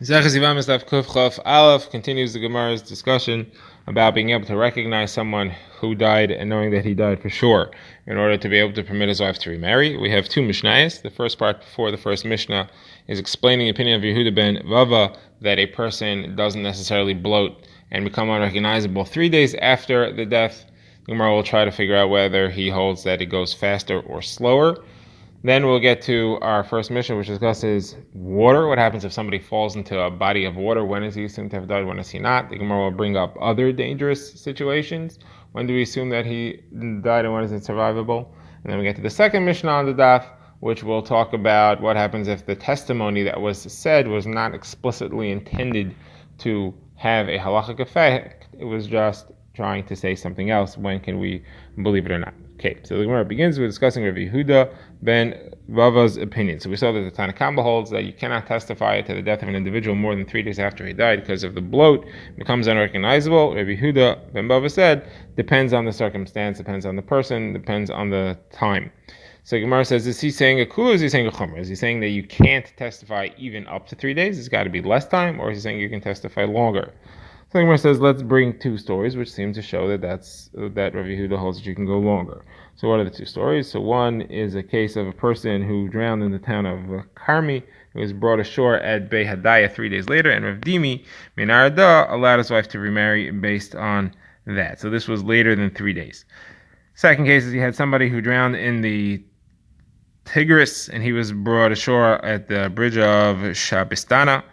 Yevamos Daf Kuf Aleph continues the Gemara's discussion about being able to recognize someone who died and knowing that he died for sure in order to be able to permit his wife to remarry. We have two Mishnayos. The first part before the first Mishnah is explaining the opinion of Yehuda ben Vava that a person doesn't necessarily bloat and become unrecognizable 3 days after the death. The Gemara will try to figure out whether he holds that it goes faster or slower. Then we'll get to our first mission, which discusses water. What happens if somebody falls into a body of water? When is he assumed to have died? When is he not? The Gemara will bring up other dangerous situations. When do we assume that he died and when is it survivable? And then we get to the second mission on the Daf, which will talk about what happens if the testimony that was said was not explicitly intended to have a halachic effect. It was just trying to say something else. When can we believe it or not? Okay, so the Gemara begins with discussing Rabbi Yehuda ben Vava's opinion. So we saw that the Tanna Kamma holds that you cannot testify to the death of an individual more than 3 days after he died because if the bloat becomes unrecognizable, Rabbi Yehuda ben Vava said, depends on the circumstance, depends on the person, depends on the time. So Gemara says, is he saying a kula or is he saying a chumrah? Is he saying that you can't testify even up to 3 days? It's got to be less time, or is he saying you can testify longer? So the Gemara says, let's bring two stories, which seem to show that Rabbi Yehuda holds that you can go longer. So what are the two stories? So one is a case of a person who drowned in the town of Karmi, who was brought ashore at Bei Hadaya 3 days later, and Rav Dimi ben Arada allowed his wife to remarry based on that. So this was later than 3 days. Second case is you had somebody who drowned in the Tigris, and he was brought ashore at the bridge of Shabistana,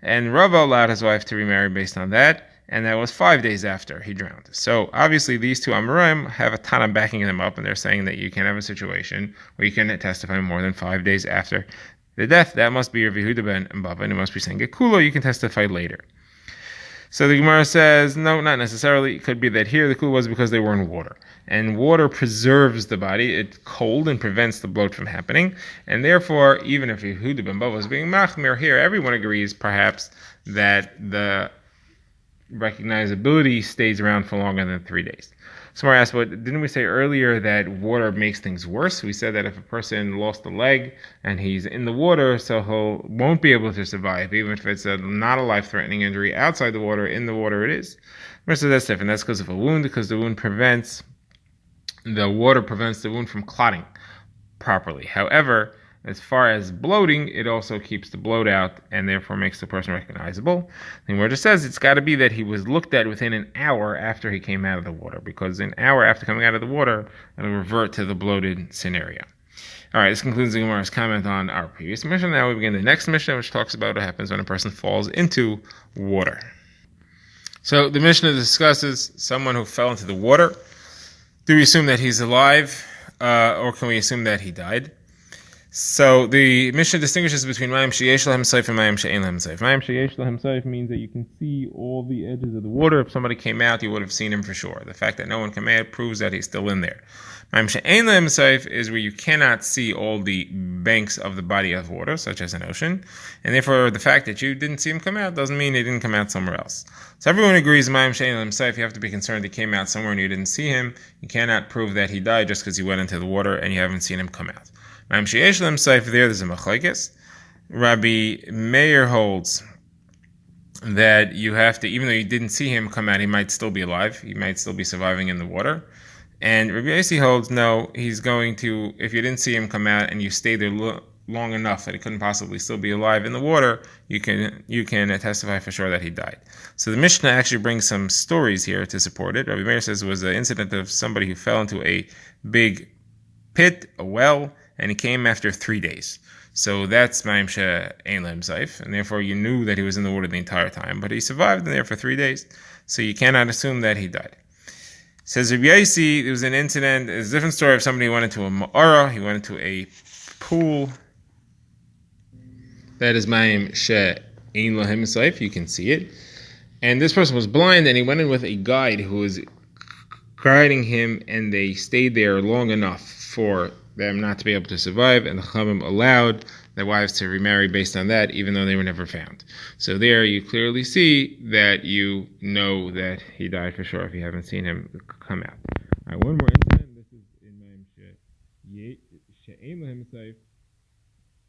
and Rava allowed his wife to remarry based on that, and that was 5 days after he drowned. So obviously these two Amoraim have a ton of backing them up, and they're saying that you can have a situation where you can testify more than 5 days after the death. That must be Rabbi Yehuda ben Vava, and it must be saying Gekula, you can testify later. So the Gemara says, no, not necessarily. It could be that here the kula was because they were in water. And water preserves the body. It's cold and prevents the bloat from happening. And therefore, even if Yehuda ben Bava was being machmir here, everyone agrees perhaps that the recognizability stays around for longer than 3 days. Someone asked, but didn't we say earlier that water makes things worse? We said that if a person lost a leg and he's in the water, so he won't be able to survive, even if it's not a life-threatening injury outside the water. In the water it is. So that's different. That's because of a wound, because the water prevents the wound from clotting properly. However, as far as bloating, it also keeps the bloat out and therefore makes the person recognizable. The Gemara just says it's got to be that he was looked at within an hour after he came out of the water, because an hour after coming out of the water, it'll revert to the bloated scenario. All right, this concludes the Gemara's comment on our previous mission. Now we begin the next mission, which talks about what happens when a person falls into water. So the Mishnah discusses someone who fell into the water. Do we assume that he's alive, or can we assume that he died? So the Mishnah distinguishes between Mayim Sheyesh Lahem Seif and Mayim She'ein Lahem Seif. Mayim Sheyesh Lahem Seif means that you can see all the edges of the water. If somebody came out, you would have seen him for sure. The fact that no one came out proves that he's still in there. Mayim She'ein Lahem Seif is where you cannot see all the banks of the body of water, such as an ocean. And therefore, the fact that you didn't see him come out doesn't mean he didn't come out somewhere else. So everyone agrees Mayim She'ein Lahem Seif, you have to be concerned he came out somewhere and you didn't see him. You cannot prove that he died just because he went into the water and you haven't seen him come out. Mayim Sheyesh Lahem Seif, there's a machlekes. Rabbi Meir holds that you have to, even though you didn't see him come out, he might still be alive. He might still be surviving in the water. And Rabbi Yossi holds, no, he's going to, if you didn't see him come out and you stayed there long enough that he couldn't possibly still be alive in the water, you can testify for sure that he died. So the Mishnah actually brings some stories here to support it. Rabbi Meir says it was an incident of somebody who fell into a big pit, a well, and he came after 3 days. So that's Mayim She'ein Lahem Seif, and therefore you knew that he was in the water the entire time, but he survived in there for 3 days, so you cannot assume that he died. Says Rabbi Yossi, there was an incident, it's a different story of somebody who went into a ma'ara, he went into a pool. That is Mayim She'ein Lahem Seif, you can see it. And this person was blind, and he went in with a guide who was guiding him, and they stayed there long enough for them not to be able to survive, and the Chachamim allowed their wives to remarry based on that, even though they were never found. So there you clearly see that you know that he died for sure if you haven't seen him come out. All right, one more incident. This is in Mayim She'ein Lahem Seif.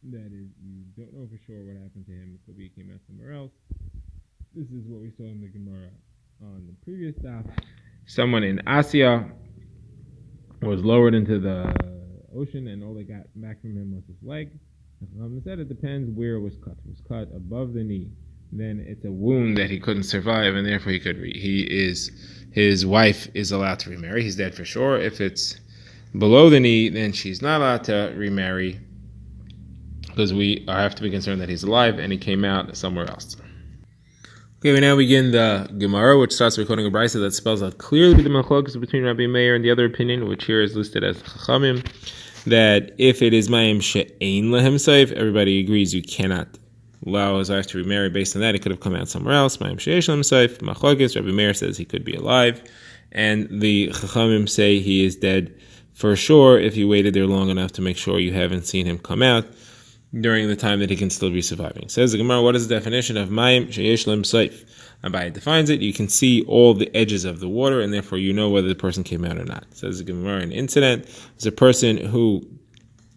that is, you don't know for sure what happened to him. It could be he came out somewhere else. This is what we saw in the Gemara on the previous daf. Someone in Asia was lowered into the ocean, and all they got back from him was his leg. Instead, it depends where it was cut. If it was cut above the knee, then it's a wound that he couldn't survive, and therefore his wife is allowed to remarry. He's dead for sure. If it's below the knee, then she's not allowed to remarry, because we have to be concerned that he's alive and he came out somewhere else. Okay, we now begin the Gemara, which starts by quoting a brisa that spells out clearly the machlokas between Rabbi Meir and the other opinion, which here is listed as Chachamim, that if it is Mayim she'ein lehem seif, everybody agrees you cannot allow his wife to remarry. Based on that, he could have come out somewhere else. Mayim she'esh lehem seif, machlokas, Rabbi Meir says he could be alive, and the Chachamim say he is dead for sure if you waited there long enough to make sure you haven't seen him come out during the time that he can still be surviving. Says the Gemara, what is the definition of Mayim sheyesh lehem seif? Abai defines it, you can see all the edges of the water, and therefore you know whether the person came out or not. Says the Gemara, an incident is a person who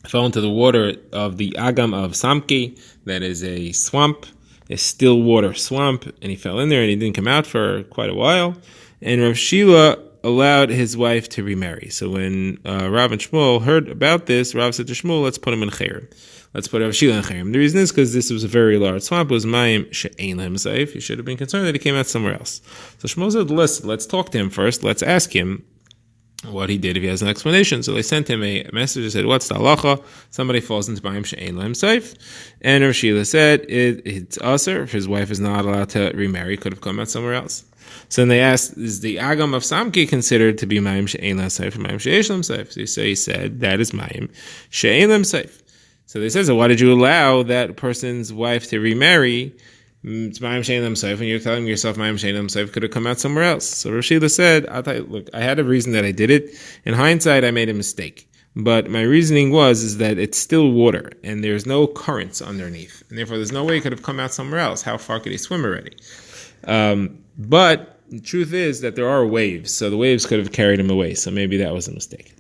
fell into the water of the Agam of Samki, that is a swamp, a still water swamp, and he fell in there and he didn't come out for quite a while. And Rav Shila allowed his wife to remarry. So when Rav and Shmuel heard about this, Rav said to Shmuel, let's put him in Chayrim. Let's put Rav Shila in Chayrim. The reason is because this was a very large swamp. It was Mayim she'ein lehem seif. He should have been concerned that he came out somewhere else. So Shmuel said, listen, let's talk to him first. Let's ask him what he did if he has an explanation. So they sent him a message and said, what's the halacha? Somebody falls into Mayim she'ein lehem seif. And Rav Shila said, it's usher. If his wife is not allowed to remarry, could have come out somewhere else. So then they asked, is the Agam of Samki considered to be Mayim she'ein lehem seif or Mayim she'esh lehem seif? So he said, that is Mayim she'ein lehem seif. So they said, so why did you allow that person's wife to remarry? It's Mayim she'ein lehem seif, and you're telling yourself Mayim she'ein lehem seif could have come out somewhere else. So Rav Shila said, I'll tell you, look, I had a reason that I did it. In hindsight, I made a mistake. But my reasoning is that it's still water, and there's no currents underneath. And therefore, there's no way it could have come out somewhere else. How far could he swim already? But the truth is that there are waves, so the waves could have carried him away. So maybe that was a mistake.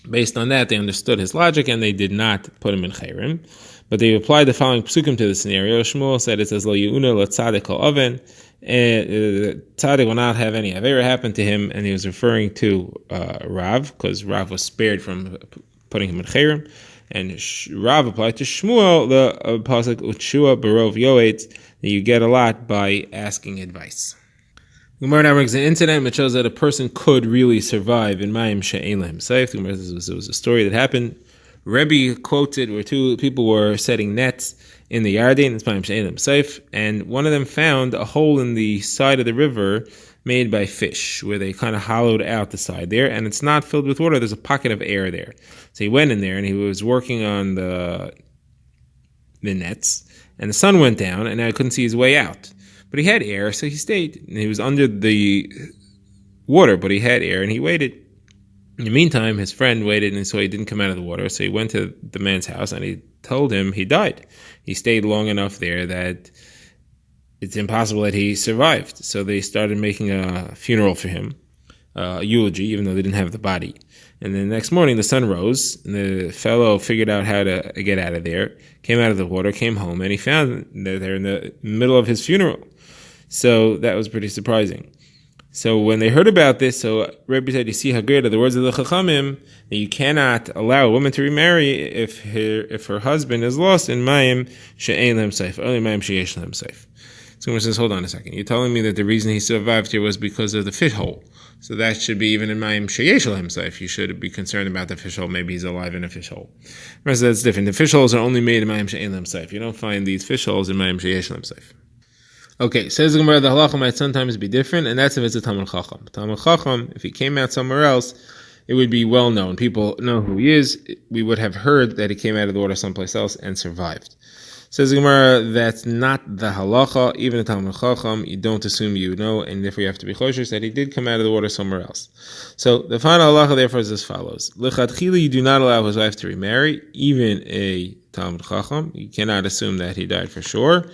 Based on that, they understood his logic and they did not put him in Chayrim. But they applied the following psukim to the scenario. Shmuel said it says, Lo ye'una lo tzadik al oven. Tzadik will not have any avera happen to him. And he was referring to Rav, because Rav was spared from putting him in Chayrim. And Rav applied to Shmuel the pasuk Utshua barov yoetz, that you get a lot by asking advice. Gemara now brings an incident which shows that a person could really survive in Mayim she'ein lehem seif. The Gemara says it was a story that happened. Rebbe quoted where two people were setting nets in the Yarden, it's Mayim she'ein lehem seif, and one of them found a hole in the side of the river made by fish, where they kind of hollowed out the side there, and it's not filled with water, there's a pocket of air there. So he went in there and he was working on the nets, and the sun went down and I couldn't see his way out. But he had air, so he stayed. And he was under the water, but he had air, and he waited. In the meantime, his friend waited, and so he didn't come out of the water. So he went to the man's house, and he told him he died. He stayed long enough there that it's impossible that he survived. So they started making a funeral for him, a eulogy, even though they didn't have the body. And then the next morning, the sun rose, and the fellow figured out how to get out of there, came out of the water, came home, and he found that they're in the middle of his funeral. So that was pretty surprising. So when they heard about this, so Rebbe said, you see how great are the words of the Chachamim, that you cannot allow a woman to remarry if her husband is lost in Mayim she'ein lehem seif, only Mayim sheyesh lehem seif. So Gemara says, hold on a second. You're telling me that the reason he survived here was because of the fish hole. So that should be even in Mayim sheyesh lehem seif. You should be concerned about the fish hole. Maybe he's alive in a fish hole. Gemara says that's different. The fish holes are only made in Mayim she'ein lehem seif. You don't find these fish holes in Mayim sheyesh lehem seif. Okay, says the Gemara, the halacha might sometimes be different, and that's if it's a Talmud Chacham. Talmud Chacham, if he came out somewhere else, it would be well known. People know who he is. We would have heard that he came out of the water someplace else and survived. Says the Gemara, that's not the halacha. Even a Talmud Chacham, you don't assume you know, and therefore you have to be choshesh that he did come out of the water somewhere else. So the final halacha therefore is as follows. L'chadchila, you do not allow his wife to remarry, even a Talmud Chacham. You cannot assume that he died for sure.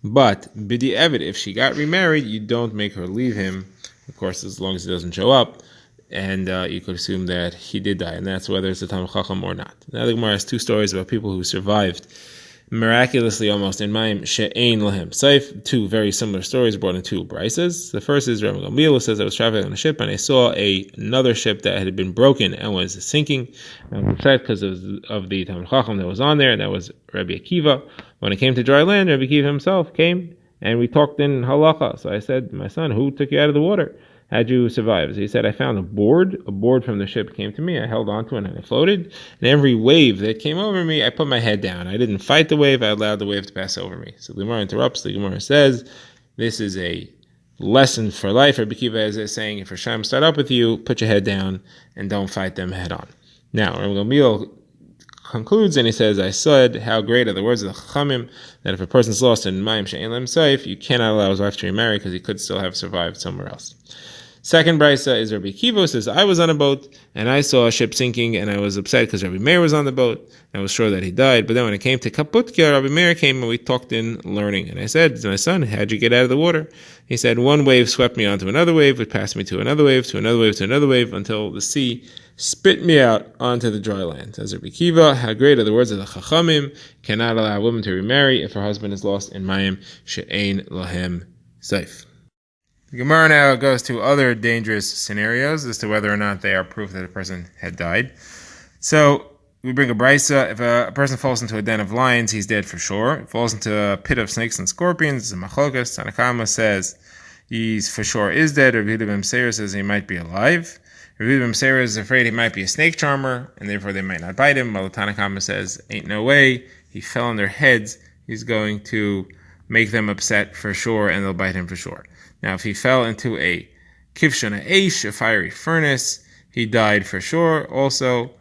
But b'di'evet, if she got remarried, you don't make her leave him. Of course, as long as he doesn't show up. and you could assume that he did die, and that's whether it's a Talmid Chacham or not. Now the Gemara has two stories about people who survived miraculously almost in Mayim She'ein Lahem Seif. Two very similar stories brought in two brises. The first is Rabbi Gamliel says, I was traveling on a ship and I saw another ship that had been broken and was sinking. I was upset because of the Talmid Chacham that was on there, and that was Rabbi Akiva. When it came to dry land, Rabbi Akiva himself came and we talked in halacha. So I said, my son, who took you out of the water? How'd you survive? So he said, I found a board from the ship came to me. I held onto it and I floated. And every wave that came over me, I put my head down. I didn't fight the wave. I allowed the wave to pass over me. So the Gemara interrupts. The Gemara says, this is a lesson for life. Rabbi Akiva is saying, if Hashem start up with you, put your head down and don't fight them head on. Now, Rabbi Gamliel concludes and he says, I said, how great are the words of the Chachamim, that if a person's lost in Mayim She'ein Lahem Seif, you cannot allow his wife to remarry because he could still have survived somewhere else. Second brisa is Rabbi Akiva says, I was on a boat and I saw a ship sinking and I was upset because Rabbi Meir was on the boat and I was sure that he died. But then when it came to Kaputkia, Rabbi Meir came and we talked in learning. And I said, my son, how'd you get out of the water? He said, one wave swept me onto another wave, it passed me to another wave, to another wave, to another wave, until the sea spit me out onto the dry land. Says Rabbi Akiva, how great are the words of the Chachamim, cannot allow a woman to remarry if her husband is lost in Mayim She'ein Lahem Seif. The Gemara now goes to other dangerous scenarios as to whether or not they are proof that a person had died. So we bring a brisa. If a person falls into a den of lions, he's dead for sure. If he falls into a pit of snakes and scorpions, it's a machlokas. Tanakama says he's for sure is dead. Rabbi Yehuda ben Meseir says he might be alive. Rabbi Yehuda ben Meseir is afraid he might be a snake charmer, and therefore they might not bite him. While the Tanakama says, ain't no way. He fell on their heads. He's going to make them upset for sure, and they'll bite him for sure. Now, if he fell into a kivshana eish, a fiery furnace, he died for sure. Also,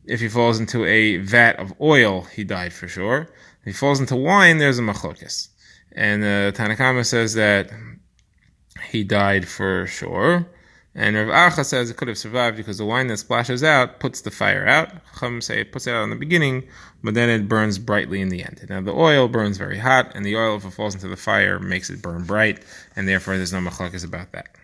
if he falls into a vat of oil, he died for sure. If he falls into wine, there's a machlokes. And Tanakama says that he died for sure. And Rav Acha says it could have survived because the wine that splashes out puts the fire out. Chacham say it puts it out in the beginning, but then it burns brightly in the end. Now the oil burns very hot, and the oil, if it falls into the fire, makes it burn bright, and therefore there's no machlokes about that.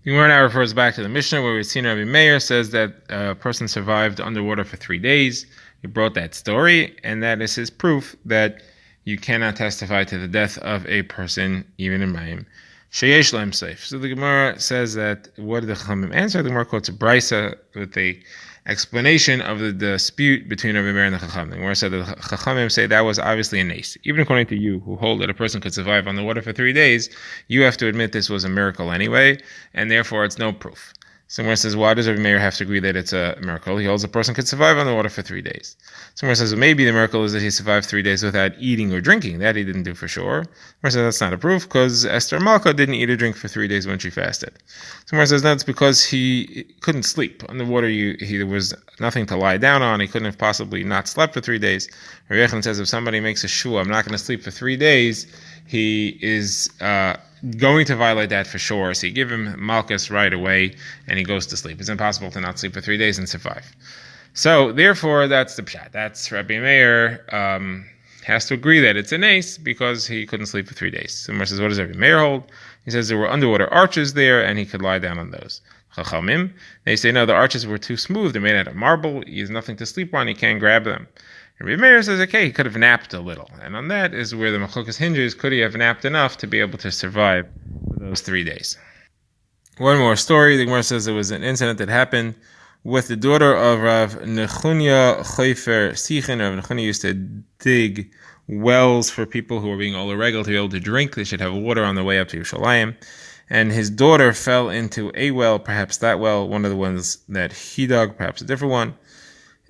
The Gemara now refers back to the Mishnah where we've seen Rabbi Meir says that a person survived underwater for 3 days. He brought that story, and that is his proof that you cannot testify to the death of a person, even in Mayim Sheyesh Lahem Seif. So the Gemara says that, what did the Chachamim answer? The Gemara quotes a brisa with a explanation of the dispute between Rabbi Meir and the Chachamim. The Gemara said that the Chachamim say that was obviously a nace. Even according to you, who hold that a person could survive on the water for 3 days, you have to admit this was a miracle anyway, and therefore it's no proof. Somewhere says, why does Rabbi Meir have to agree that it's a miracle? He holds a person could survive on the water for 3 days. Somewhere says, well, maybe the miracle is that he survived 3 days without eating or drinking. That he didn't do for sure. Somewhere says that's not a proof because Esther Malka didn't eat or drink for 3 days when she fasted. Somewhere says that's because he couldn't sleep. On the water, there was nothing to lie down on. He couldn't have possibly not slept for 3 days. Rabbi Yechon says if somebody makes a shua, I'm not going to sleep for 3 days, he is going to violate that for sure. So you give him Malchus right away and he goes to sleep. It's impossible to not sleep for 3 days and survive. So therefore, that's the pshat. That's Rabbi Meir has to agree that it's an ace because he couldn't sleep for 3 days. Someone says, what does Rabbi Meir hold? He says there were underwater arches there and he could lie down on those. Chachamim, they say no, the arches were too smooth. They're made out of marble. He has nothing to sleep on. He can't grab them. Rabbi Meir says, okay, he could have napped a little. And on that is where the machlokas hinges. Could he have napped enough to be able to survive for those 3 days? One more story. The Gemara says there was an incident that happened with the daughter of Rav Nechunya Chofer Sichin. Rav Nechunya used to dig wells for people who were being oleregel to be able to drink. They should have water on the way up to Yerushalayim. And his daughter fell into a well, perhaps that well, one of the ones that he dug, perhaps a different one.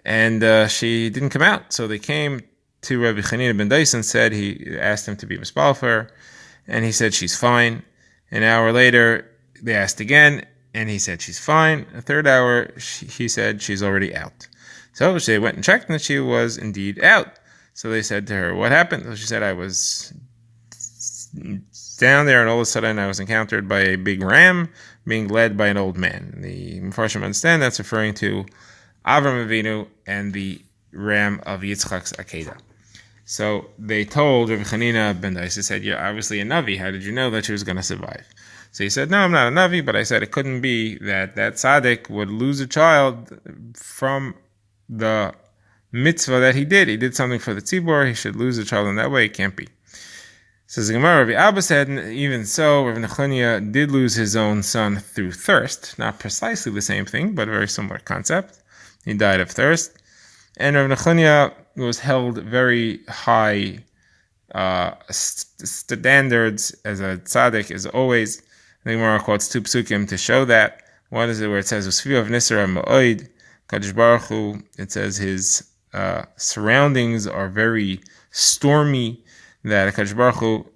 And she didn't come out. So they came to Rabbi Chanina ben Dyson and he asked him to be mispal for her. And he said, she's fine. An hour later, they asked again, and he said, she's fine. A third hour, he said, she's already out. So they went and checked, and she was indeed out. So they said to her, what happened? So she said, I was down there, and all of a sudden I was encountered by a big ram being led by an old man. The Mepharshim understand that's referring to Avram Avinu and the ram of Yitzchak's Akedah. So they told Rabbi Chanina ben Dyson, said, you're obviously a Navi. How did you know that she was going to survive? So he said, no, I'm not a Navi, but I said it couldn't be that tzaddik would lose a child from the mitzvah that he did. He did something for the tzibor, he should lose a child in that way. It can't be. Says the Gemara, Rabbi Abba said, even so, Rav Nechunya did lose his own son through thirst. Not precisely the same thing, but a very similar concept. He died of thirst. And Rav Nechunya was held very high standards as a tzaddik, as always. The Gemara quotes two psukim to show that. One is where it says, Usfiyav Nisra Ma'oid, Kadosh Baruch Hu, it says his surroundings are very stormy, that Kadosh Baruch Hu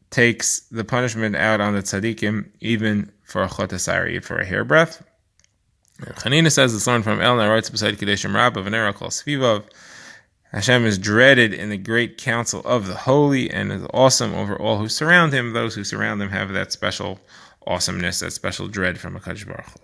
takes the punishment out on the tzaddikim, even for a chotasari, for a hairbreath. Chanina says it's learned from El writes beside Kedeshim Rab of an era called Svivav. Hashem is dreaded in the great council of the holy and is awesome over all who surround him. Those who surround him have that special awesomeness, that special dread from a Kadosh Baruch Hu.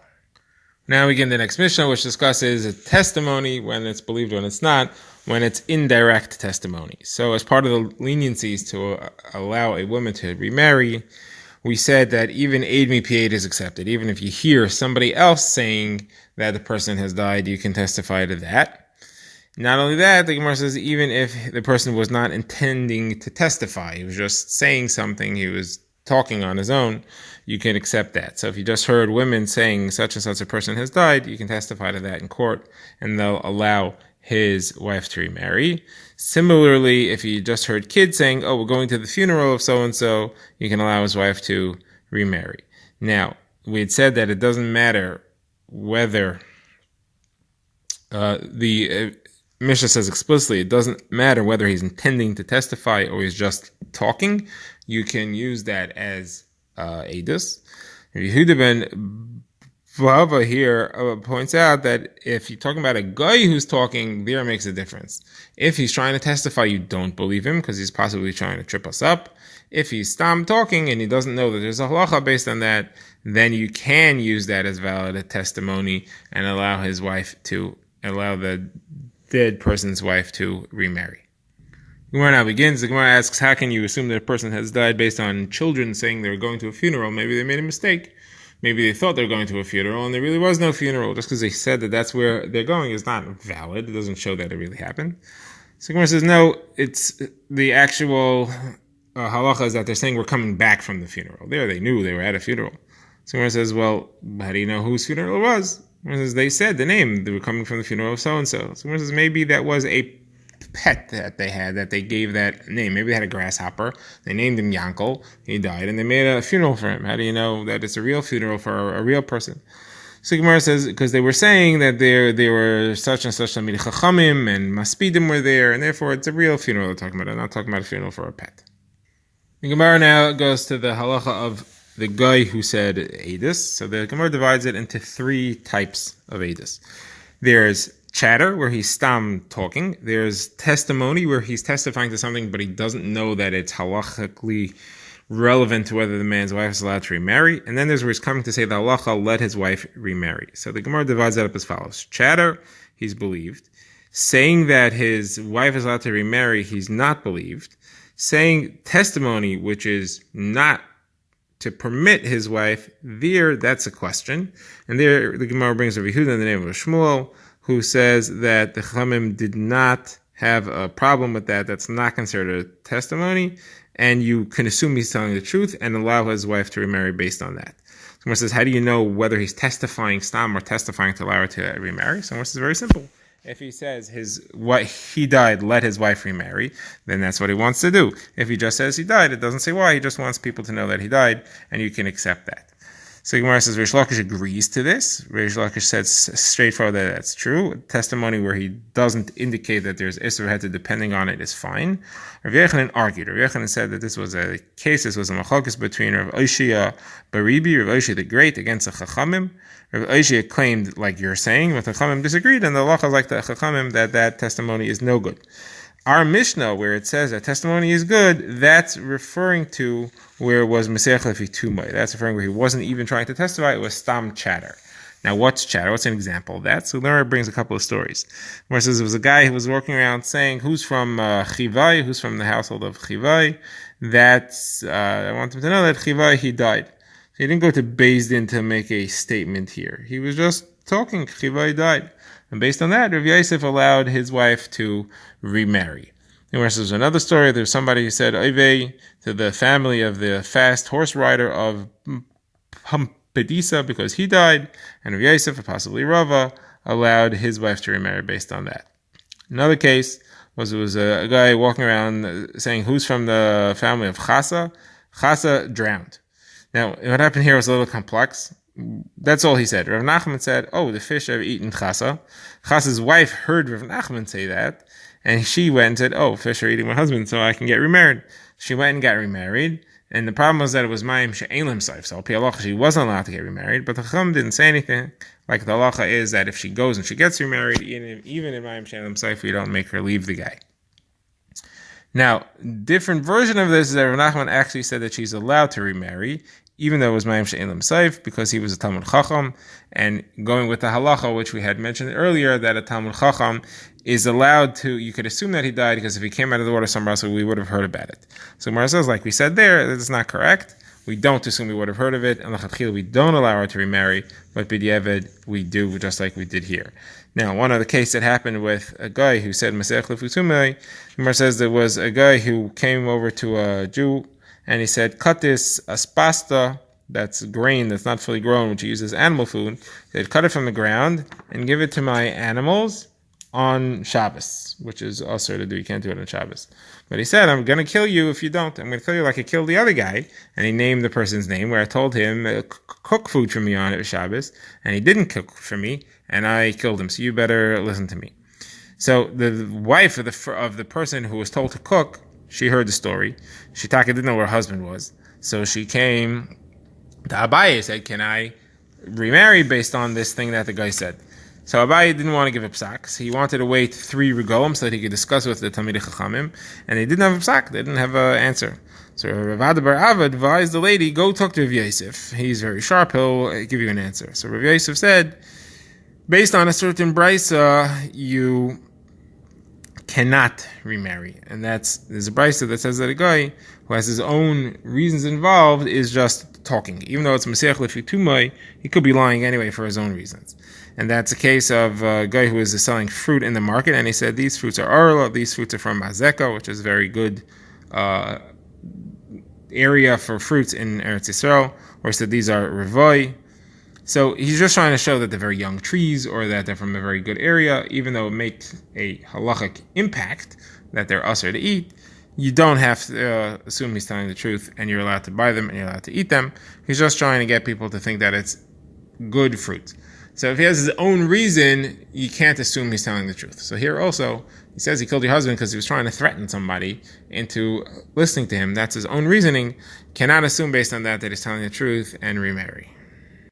Now we get the next Mishnah, which discusses a testimony, when it's believed, when it's not, when it's indirect testimony. So as part of the leniencies to allow a woman to remarry, we said that even aid me paid is accepted. Even if you hear somebody else saying that the person has died, you can testify to that. Not only that, the Gemara says even if the person was not intending to testify, he was just saying something, he was talking on his own, you can accept that. So if you just heard women saying such and such a person has died, you can testify to that in court, and they'll allow his wife to remarry. Similarly, if you just heard kids saying, oh, we're going to the funeral of so-and-so, you can allow his wife to remarry. Now, we had said that it doesn't matter whether the Mishnah says explicitly, it doesn't matter whether he's intending to testify or he's just talking. You can use that as edus. Yehuda ben Bava here points out that if you're talking about a guy who's talking, there makes a difference. If he's trying to testify, you don't believe him because he's possibly trying to trip us up. If he's talking and he doesn't know that there's a halacha based on that, then you can use that as valid testimony and allow the dead person's wife to remarry. The Gemara now begins. The Gemara asks, how can you assume that a person has died based on children saying they're going to a funeral? Maybe they made a mistake. Maybe they thought they were going to a funeral and there really was no funeral. Just because they said that that's where they're going is not valid. It doesn't show that it really happened. So the Gemara says, no, it's the actual halacha is that they're saying we're coming back from the funeral. There, they knew they were at a funeral. So the Gemara says, well, how do you know whose funeral it was? They said the name, they were coming from the funeral of so-and-so. So it says maybe that was a pet that they had, that they gave that name. Maybe they had a grasshopper, they named him Yankel, he died, and they made a funeral for him. How do you know that it's a real funeral for a real person? So Gemara says, because they were saying that they were such and such Talmidei Chachamim, and Maspidim were there, and therefore it's a real funeral they're talking about. They're not talking about a funeral for a pet. The Gemara now goes to the halacha of the guy who said edus. So the Gemara divides it into three types of edus. There's chatter, where he's stam talking. There's testimony, where he's testifying to something, but he doesn't know that it's halachically relevant to whether the man's wife is allowed to remarry. And then there's where he's coming to say the halacha let his wife remarry. So the Gemara divides that up as follows. Chatter, he's believed. Saying that his wife is allowed to remarry, he's not believed. Saying testimony, which is not to permit his wife, that's a question. And there, the Gemara brings Rabbi Yehuda in the name of Shmuel, who says that the Chachamim did not have a problem with that. That's not considered a testimony, and you can assume he's telling the truth and allow his wife to remarry based on that. Someone says, how do you know whether he's testifying stam or testifying to allow her to remarry? Someone says, very simple. If he says he died, let his wife remarry, then that's what he wants to do. If he just says he died, it doesn't say why. He just wants people to know that he died, and you can accept that. So Gemara says Reish Lakish agrees to this. Reish Lakish says straightforward that that's true. Testimony where he doesn't indicate that there's Isser Heta depending on it is fine. Rav Yechanan argued. Rav Yechanan said that this was a machlokes between Rav Oshia Baribi, Rav Oshia the Great, against the Chachamim. Rav Oshia claimed, like you're saying, but the Chachamim disagreed, and the halacha like the Chachamim that testimony is no good. Our Mishnah, where it says that testimony is good, that's referring to where it was Mesech Lefi Tumai. That's referring where he wasn't even trying to testify, it was stam chatter. Now, what's chatter? What's an example of that? So Lerner brings a couple of stories. Where it says there was a guy who was walking around saying, who's from Chivai, who's from the household of Chivai? I want him to know that Chivai, he died. he didn't go to Beis Din to make a statement here. He was just talking. Chivai died. And based on that, Rav Yosef allowed his wife to remarry. And there's another story. There's somebody who said, Oivei, to the family of the fast horse rider of Pedisa, because he died, and Rav Yosef, or possibly Rava, allowed his wife to remarry based on that. Another case was a guy walking around saying, who's from the family of Chasa? Chasa drowned. Now, what happened here was a little complex. That's all he said. Rav Nachman said, the fish have eaten Chasa. Chasa's wife heard Rav Nachman say that, and she went and said, fish are eating my husband, so I can get remarried. She went and got remarried, and the problem was that it was Mayim She'elim Saif. So, Pi Halacha, she wasn't allowed to get remarried, but the Chacham didn't say anything. Like the Halacha is that if she goes and she gets remarried, even in Mayim She'elim Saif, we don't make her leave the guy. Now, different version of this is that Rav Nachman actually said that she's allowed to remarry, even though it was Mayim She'elim Saif, because he was a Talmud Chacham, and going with the halacha, which we had mentioned earlier, that a Talmud Chacham is allowed to, you could assume that he died, because if he came out of the water somewhere else, we would have heard about it. So Gemara says, like we said there, that's not correct. We don't assume we would have heard of it, and l'chatchila we don't allow her to remarry, but b'diavad we do, just like we did here. Now, one other case that happened with a guy who said Masech Lefutumei, Gemara says there was a guy who came over to a Jew, and he said, cut this aspasta, that's grain that's not fully grown, which he uses animal food. He said, cut it from the ground and give it to my animals on Shabbos, which is also to do. You can't do it on Shabbos. But he said, I'm going to kill you if you don't. I'm going to kill you like I killed the other guy. And he named the person's name, where I told him, cook food for me on Shabbos. And he didn't cook for me, and I killed him. So you better listen to me. So the wife of the person who was told to cook, she heard the story. She didn't know where her husband was. So she came to Abaye and said, can I remarry based on this thing that the guy said? So Abaye didn't want to give a psak. So he wanted to wait 3 regolim so that he could discuss with the Talmidei Chachamim. And they didn't have a psak. They didn't have an answer. So Rav Ada bar Ava advised the lady, go talk to Rav Yosef. He's very sharp. He'll give you an answer. So Rav Yosef said, based on a certain brisa, you cannot remarry. And there's a brisa that says that a guy who has his own reasons involved is just talking. Even though it's Masech Lefutumei, he could be lying anyway for his own reasons. And that's a case of a guy who is selling fruit in the market, and he said, these fruits are Arla, these fruits are from Mazeka, which is a very good area for fruits in Eretz Yisrael, or he said these are Revoi. So he's just trying to show that they're very young trees, or that they're from a very good area, even though it makes a halachic impact that they're usher to eat. You don't have to assume he's telling the truth, and you're allowed to buy them, and you're allowed to eat them. He's just trying to get people to think that it's good fruit. So if he has his own reason, you can't assume he's telling the truth. So here also, he says he killed your husband because he was trying to threaten somebody into listening to him. That's his own reasoning. Cannot assume based on that he's telling the truth and remarry.